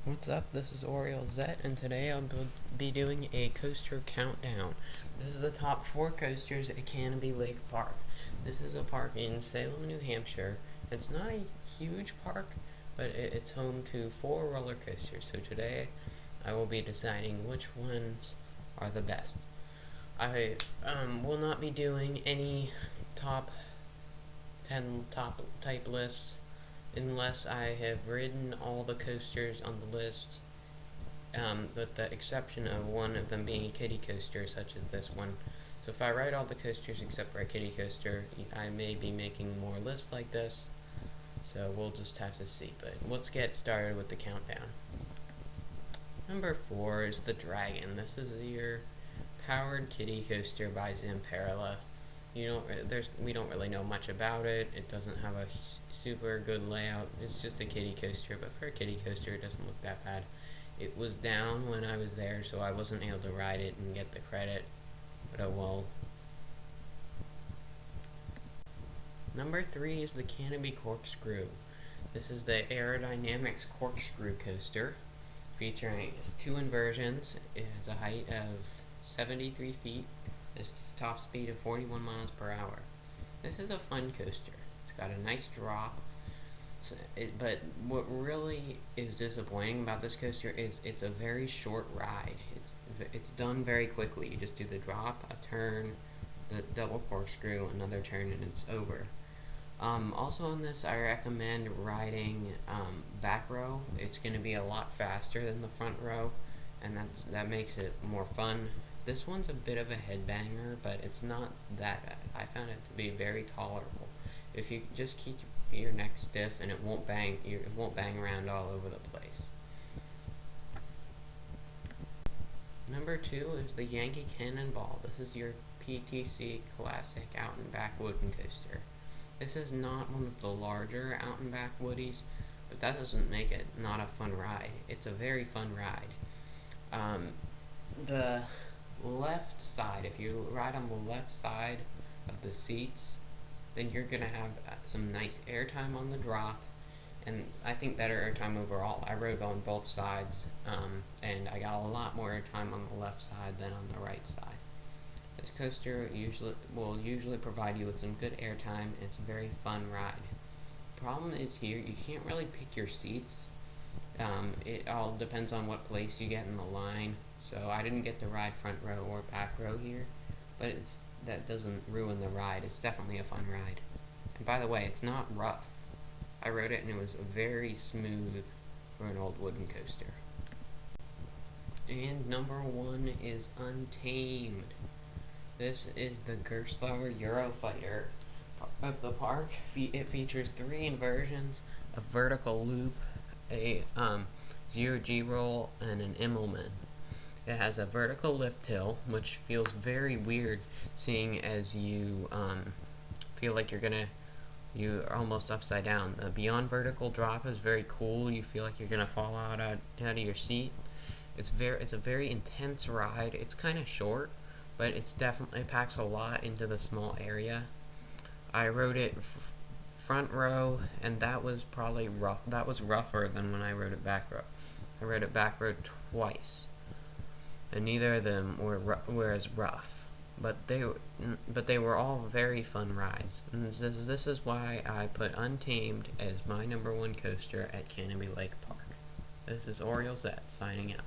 What's up? This is Oriole Zet, and today I'll be doing a coaster countdown. This is the top 4 coasters at Canobie Lake Park. This is a park in Salem, New Hampshire. It's not a huge park, but it's home to 4 roller coasters. So today I will be deciding which ones are the best. I will not be doing any top 10 top type lists unless I have ridden all the coasters on the list, with the exception of one of them being a kiddie coaster, such as this one. So if I ride all the coasters except for a kiddie coaster, I may be making more lists like this, so we'll just have to see. But let's get started with the countdown. Number 4 is the Dragon. This is your powered kiddie coaster by Zamperla. We don't really know much about it. It doesn't have a super good layout. It's just a kiddie coaster, but for a kiddie coaster, it doesn't look that bad. It was down when I was there, so I wasn't able to ride it and get the credit, but oh well. Number 3 is the Canopy Corkscrew. This is the Aerodynamics Corkscrew coaster, featuring 2 inversions. It has a height of 73 feet. This top speed of 41 miles per hour. This is a fun coaster. It's got a nice drop, but what really is disappointing about this coaster is it's a very short ride. It's done very quickly. You just do the drop, a turn, the double corkscrew, another turn, and it's over. Also on this, I recommend riding back row. It's going to be a lot faster than the front row, and that makes it more fun. This one's a bit of a headbanger, but it's not that bad. I found it to be very tolerable. If you just keep your neck stiff, and it won't bang around all over the place. Number 2 is the Yankee Can Involve. This is your PTC classic out and back wooden coaster. This is not one of the larger out and back woodies, but that doesn't make it not a fun ride. It's a very fun ride. The left side, if you ride on the left side of the seats, then you're going to have some nice airtime on the drop, and I think better airtime overall. I rode on both sides, and I got a lot more airtime on the left side than on the right side. This coaster will usually provide you with some good airtime, and it's a very fun ride. The problem is here, you can't really pick your seats. It all depends on what place you get in the line. So I didn't get to ride front row or back row here, but that doesn't ruin the ride. It's definitely a fun ride. And by the way, it's not rough. I rode it and it was very smooth for an old wooden coaster. And number 1 is Untamed. This is the Gerstlauer Eurofighter of the park. It features 3 inversions, a vertical loop, a 0G roll, and an Immelman. It has a vertical lift hill, which feels very weird, seeing as you feel like you're almost upside down. The beyond vertical drop is very cool. You feel like you're gonna fall out of your seat. It's a very intense ride. It's kind of short, but it packs a lot into the small area. I rode it front row, and that was probably rough. That was rougher than when I rode it back row. I rode it back row twice, and neither of them were as rough, but they were all very fun rides. And this is why I put Untamed as my number 1 coaster at Canobie Lake Park. This is Oriole Zet signing out.